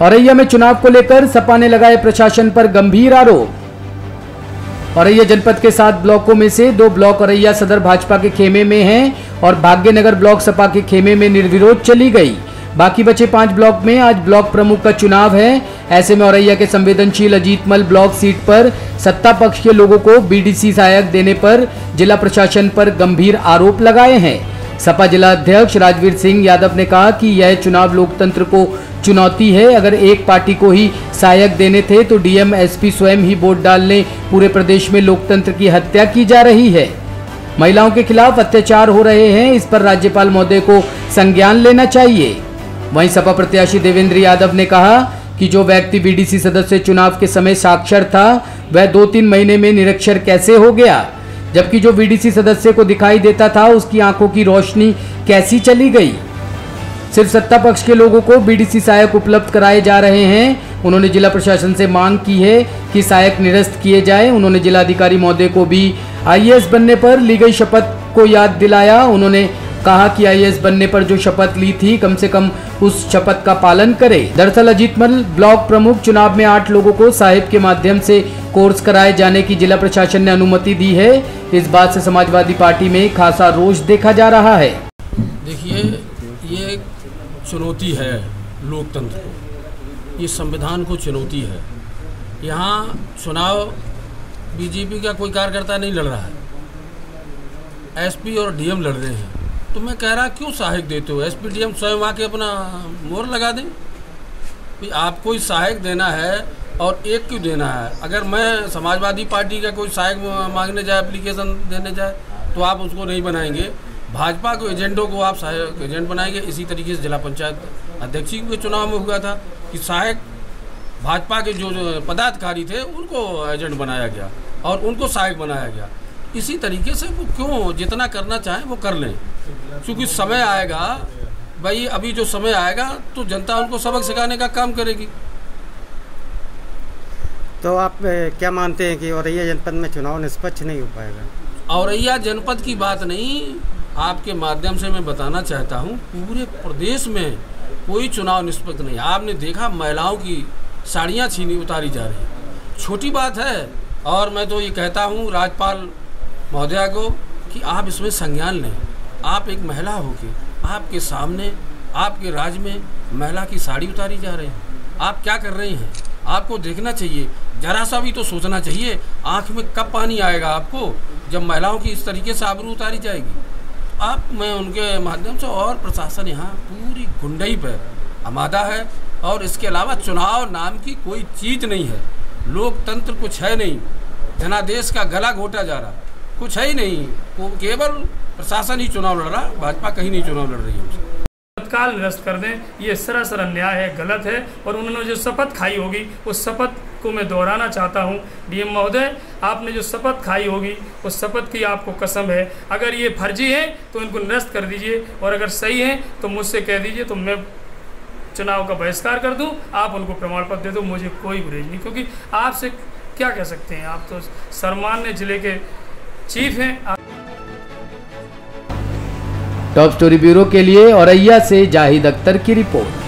औरैया में चुनाव को लेकर सपा ने लगाए प्रशासन पर गंभीर आरोप। औरैया जनपद के 7 ब्लॉकों में से 2 ब्लॉक औरैया सदर भाजपा के खेमे में हैं और भाग्यनगर ब्लॉक सपा के खेमे में निर्विरोध चली गई। बाकी बचे 5 ब्लॉक में आज ब्लॉक प्रमुख का चुनाव है। ऐसे में औरैया के संवेदनशील अजीतमल ब्लॉक सीट पर सत्ता पक्ष के लोगों को बीडीसी सहायक देने पर जिला प्रशासन पर गंभीर आरोप लगाए हैं। सपा जिला अध्यक्ष राजवीर सिंह यादव ने कहा कि यह चुनाव लोकतंत्र को चुनौती है। अगर एक पार्टी को ही सहायक देने थे तो डीएम एसपी स्वयं ही वोट डालने पूरे प्रदेश में लोकतंत्र की हत्या की जा रही है। महिलाओं के खिलाफ अत्याचार हो रहे हैं, इस पर राज्यपाल महोदय को संज्ञान लेना चाहिए। वहीं सपा प्रत्याशी देवेंद्र यादव ने कहा कि जो व्यक्ति बीडीसी सदस्य चुनाव के समय साक्षर था वह 2-3 महीने में निरक्षर कैसे हो गया, जबकि जो बीडीसी सदस्य को दिखाई देता था उसकी आंखों की रोशनी कैसी चली गई। सिर्फ सत्ता पक्ष के लोगों को बीडीसी सहायक उपलब्ध कराए जा रहे हैं। उन्होंने जिला प्रशासन से मांग की है कि सहायक निरस्त किए जाए। उन्होंने जिलाधिकारी महोदय को भी आईएएस बनने पर ली गई शपथ को याद दिलाया। उन्होंने कहा कि आईएएस बनने पर जो शपथ ली थी कम से कम उस शपथ का पालन करे। दरअसल अजीतमल ब्लॉक प्रमुख चुनाव में 8 लोगों को साहिब के माध्यम से कोर्स कराए जाने की जिला प्रशासन ने अनुमति दी है। इस बात से समाजवादी पार्टी में खासा रोष देखा जा रहा है। देखिए, ये चुनौती है लोकतंत्र को, ये संविधान को चुनौती है। यहाँ चुनाव बीजेपी का कोई कार्यकर्ता नहीं लड़ रहा है, एसपी और डीएम लड़ रहे हैं। तो मैं कह रहा क्यों सहायक देते हो? एसपी डीएम स्वयं आके अपना मोहर लगा दें कि आपको ही सहायक देना है और एक क्यों देना है। अगर मैं समाजवादी पार्टी का कोई सहायक मांगने जाए, एप्लीकेशन देने जाए, तो आप उसको नहीं बनाएंगे। भाजपा के एजेंटों को आप सहायक एजेंट बनाएंगे। इसी तरीके से जिला पंचायत अध्यक्ष के चुनाव में हुआ था कि सहायक भाजपा के जो पदाधिकारी थे उनको एजेंट बनाया गया और उनको सहायक बनाया गया। इसी तरीके से वो क्यों जितना करना चाहें वो कर लें, क्योंकि समय आएगा भाई, अभी जो समय आएगा तो जनता उनको सबक सिखाने का काम करेगी। तो आप क्या मानते हैं कि औरैया जनपद में चुनाव निष्पक्ष नहीं हो पाएगा? औरैया जनपद की बात नहीं, आपके माध्यम से मैं बताना चाहता हूँ पूरे प्रदेश में कोई चुनाव निष्पक्ष नहीं। आपने देखा महिलाओं की साड़ियाँ छीनी उतारी जा रही, छोटी बात है। और मैं तो ये कहता हूँ राज्यपाल महोदया को कि आप इसमें संज्ञान लें। आप एक महिला होके आपके सामने आपके राज्य में महिला की साड़ी उतारी जा रही है, आप क्या कर रही हैं? आपको देखना चाहिए, जरा सा भी तो सोचना चाहिए। आँख में कब पानी आएगा आपको जब महिलाओं की इस तरीके से आबरू उतारी जाएगी? मैं उनके माध्यम से और प्रशासन यहाँ पूरी गुंडई पर आमादा है। और इसके अलावा चुनाव नाम की कोई चीज़ नहीं है, लोकतंत्र कुछ है नहीं, जनादेश का गला घोटा जा रहा, कुछ है ही नहीं। केवल प्रशासन ही चुनाव लड़ रहा, भाजपा कहीं नहीं चुनाव लड़ रही है। तत्काल निरस्त कर दें, ये सरासर अन्याय है, गलत है। और उन्होंने जो शपथ खाई होगी उस शपथ को मैं दोहराना चाहता हूँ। डीएम महोदय, आपने जो शपथ खाई होगी उस शपथ की आपको कसम है। अगर ये फर्जी है तो इनको निरस्त कर दीजिए, और अगर सही है तो मुझसे कह दीजिए, तो मैं चुनाव का बहिष्कार कर दूं। आप उनको प्रमाण पत्र दे दो, मुझे कोई गुरेज नहीं, क्योंकि आपसे क्या कह सकते हैं, आप तो सर्वमान्य जिले के चीफ हैं। टॉप स्टोरी ब्यूरो के लिए औरैया से जाहिद अख्तर की रिपोर्ट।